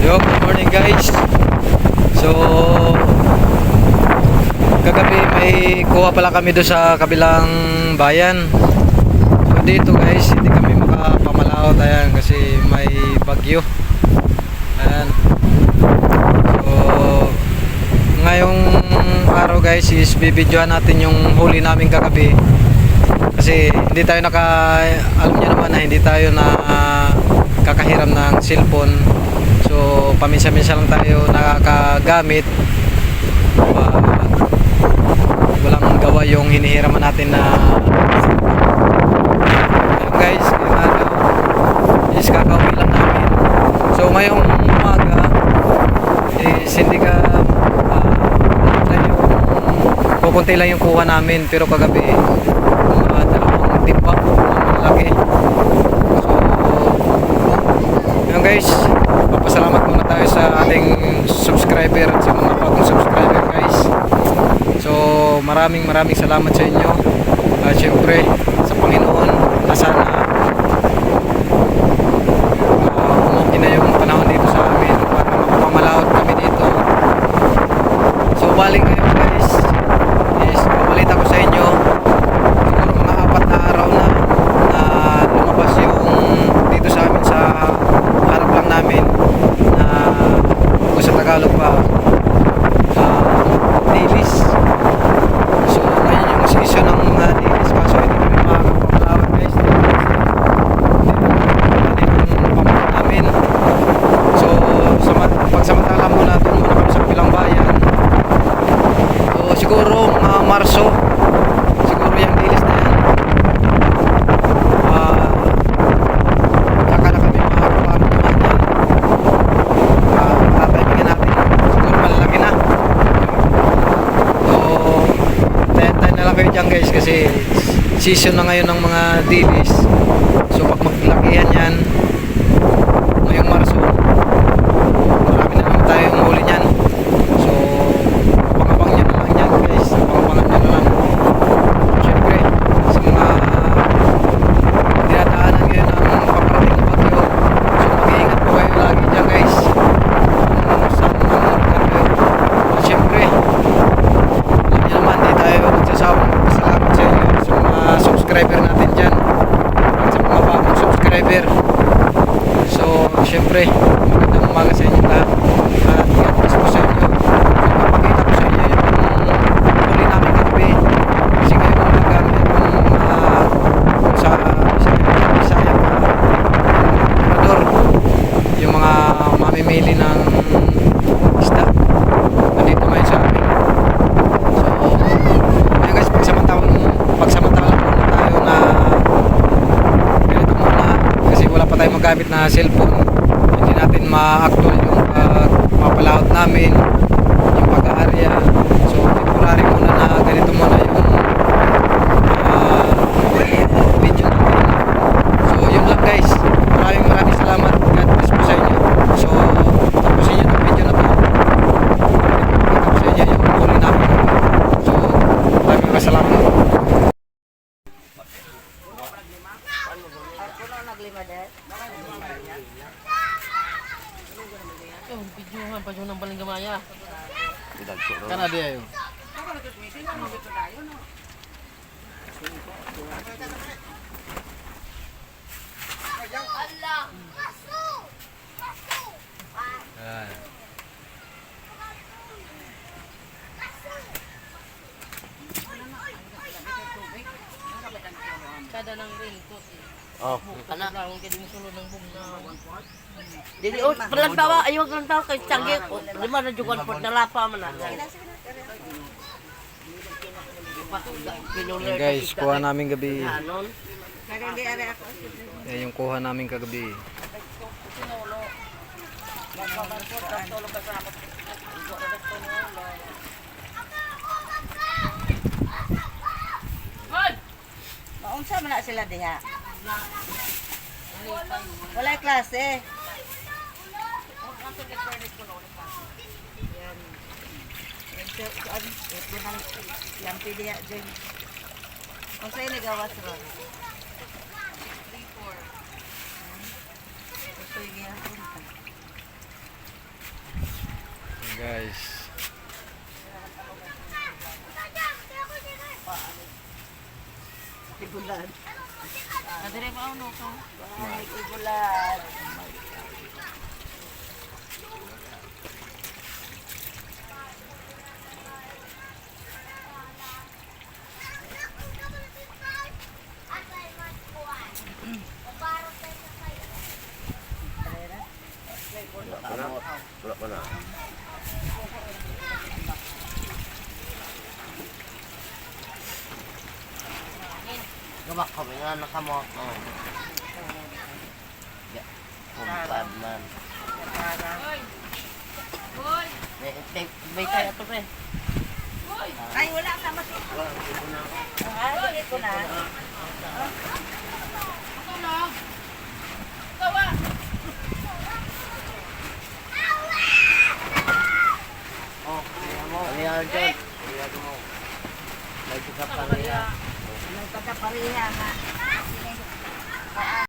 Yo, good morning guys. So kagabi may kuha pala kami doon sa kabilang bayan. So dito guys, hindi kami makapamalaot ayan kasi may bagyo. Ayan. So ngayong araw guys is bibidyohan natin yung huli namin kagabi. Kasi hindi tayo alam niyo naman na hindi tayo na kakahiram ng cellphone. So paminsan-minsan lang tayo nakakagamit. Walang gawa yung hinihiraman natin na guys, yung araw is kakauwi lang namin. So ngayong umaga is hindi ka kukunti lang yung kuha namin, pero kagabi dalawang timba malaki. So yun guys, papasalamat muna tayo sa ating subscriber at sa mga bagong subscriber guys. So maraming salamat sa inyo at syempre sa Panginoon na sana umuwi na yung panahon dito sa amin para makapamalaot kami dito. So balik ngayon guys is pabalita ko sa inyo, siguro mga 4 na araw na lumabas yung dito sa amin sa harap lang namin na sa Tagalog pa dilis. So ngayon yung season ng mga dilis, kaso hindi kami makakapamalawan guys. Hindi yung pamalawan namin. So pagsamantala muna doon muna kami sa kabilang bayan. So siguro mga Marso siguro yung dilis na yan saka na kami makakapamalawan yan. Tataypingin natin siguro malalaki na. So tayo na lang kayo dyan guys kasi season na ngayon ng mga dilis. So pag maglakihan yan ngayong Marso, marami na naman tayong huli nyan. So pangabang nyo na lang yan guys, pangabangan nyo na lang. Siyempre sa mga dinadaanan ngayon ng paparating na bagyo, so mag-iingat po kayo lagi dyan guys kung saan mga lugar kayo. At siyempre alam nyo naman, di tayo nagsasawang pasalamat sa inyo sa mga subscriber natin dyan at sa mga bagong subscriber. So siyempre magandang umaga sa inyo lahat at God bless po sa inyo. Ipapakita ko sa inyo yung huli namin kagabi kasi ngayong umaga kung sa Bisaya Ecuador yung mga mamimili ng isda nandito ngayon sa amin. So ayun guys, pagsamantala muna tayo na ganito muna kasi wala pa tayong magamit na cellphone, hindi natin ma-actual yung mapalaot namin, yung pag-aarya. So temporary muna na ganito muna yung video natin. So yun lang guys, maraming salamat. God bless po sa inyo. So tapusin nyo itong video na to, kita ko sa inyo yung huli namin. So maraming salamat. Videohan pa ng baling gamaya. Kana dia yun. Kada ng raincoat eh. Oh, Kana lang kay ding sulod ng bugna. Dili o perlan tawa ayo lang tawa kay Tiangge. Lima na jugon pot nalapa man na. yun guys, kuha namin gabi. Anon. Yan yung kuha namin kagabi. Maunsa man na sila diha? Walay klase. Yang pidi diha dyan. Kung sa'yo nagawas ron? 3-4. Ito yung gihapon ka. guys. Tigulan. Kadire pa ano ko. Ay, tigulan. Wala pa na. Gabak kami nga nakamot. Oh. Ya. Kumpad man. May tayo ito pre. Ay, wala ka mati. Ah, sige ko na. Tulog. Tawa. Oh, ano yan dyan? May tukap pa rin. May pagkapariha nga.